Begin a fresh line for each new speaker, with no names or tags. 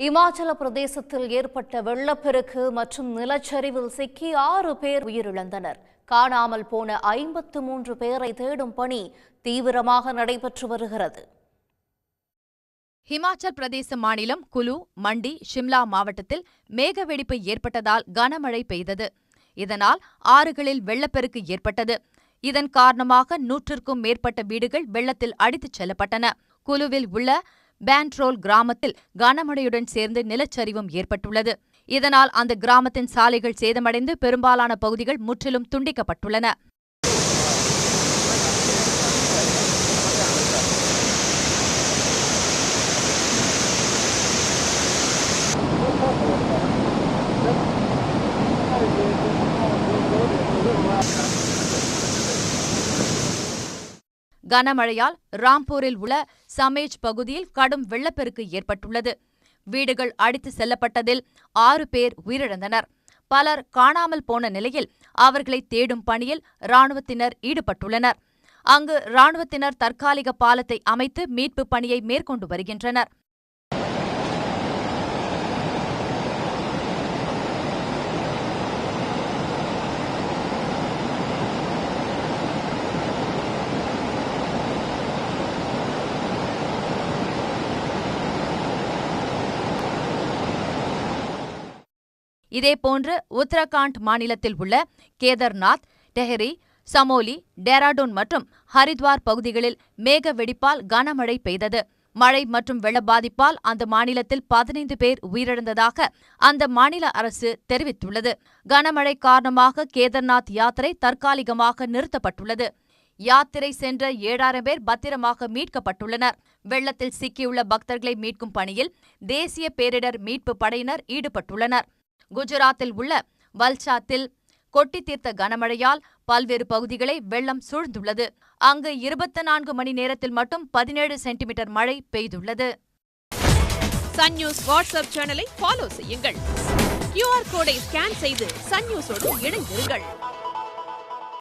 இமாச்சல பிரதேசத்தில் ஏற்பட்ட வெள்ளப்பெருக்கு மற்றும் நிலச்சரிவில் சிக்கி 6 பேர் உயிரிழந்தனர். காணாமல் போன 53 பேரை தேடும் பணி தீவிரமாக நடைபெற்று வருகிறது.
ஹிமாச்சல் பிரதேச மாநிலம் குலு, மண்டி, ஷிம்லா மாவட்டத்தில் மேகவெடிப்பு ஏற்பட்டதால் கனமழை பெய்தது. இதனால் ஆறுகளில் வெள்ளப்பெருக்கு ஏற்பட்டது. இதன் காரணமாக 100க்கும் மேற்பட்ட வீடுகள் வெள்ளத்தில் அடித்துச் செல்லப்பட்டன. குலுவில் உள்ள பேண்ட்ரோல் கிராமத்தில் கனமழையுடன் சேர்ந்து நிலச்சரிவும் ஏற்பட்டுள்ளது. இதனால் அந்த கிராமத்தின் சாலைகள் சேதமடைந்து பெரும்பாலான பகுதிகள் முற்றிலும் துண்டிக்கப்பட்டுள்ளன. கனமழையால் ராம்பூரில் உள்ள சமேஜ் பகுதியில் கடும் வெள்ளப்பெருக்கு ஏற்பட்டுள்ளது. வீடுகள் அடித்து செல்லப்பட்டதில் 6 பேர் உயிரிழந்தனர். பலர் காணாமல் போன நிலையில் அவர்களை தேடும் பணியில் ராணுவத்தினர் ஈடுபட்டுள்ளனர். அங்கு ராணுவத்தினர் தற்காலிக பாலத்தை அமைத்து மீட்பு பணியை மேற்கொண்டு வருகின்றனர். இதேபோன்று உத்தரகாண்ட் மாநிலத்தில் உள்ள கேதர்நாத், டெஹரி, சமோலி, டேராடூன் மற்றும் ஹரித்வார் பகுதிகளில் மேக வெடிப்பால் கனமழை பெய்தது. மழை மற்றும் வெள்ள பாதிப்பால் அந்த மாநிலத்தில் 15 பேர் உயிரிழந்ததாக அந்த மாநில அரசு தெரிவித்துள்ளது. கனமழை காரணமாக கேதர்நாத் யாத்திரை தற்காலிகமாக நிறுத்தப்பட்டுள்ளது. யாத்திரை சென்ற 7000 பேர் பத்திரமாக மீட்கப்பட்டுள்ளனர். வெள்ளத்தில் சிக்கியுள்ள பக்தர்களை மீட்கும் பணியில் தேசிய பேரிடர் மீட்பு படையினர் ஈடுபட்டுள்ளனர். குஜராத்தில் உள்ள வல்சாத்தில் கொட்டி தீர்த்த கனமழையால் பல்வேறு பகுதிகளை வெள்ளம் சூழ்ந்துள்ளது. அங்கு 24 மணி நேரத்தில் மட்டும் 17 சென்டிமீட்டர் மழை பெய்துள்ளது.
சன் நியூஸ் வாட்ஸ்அப் சேனலை ஃபாலோ செய்யுங்கள். QR கோடை ஸ்கேன் செய்து சன் நியூஸோடு இணைந்திருங்கள்.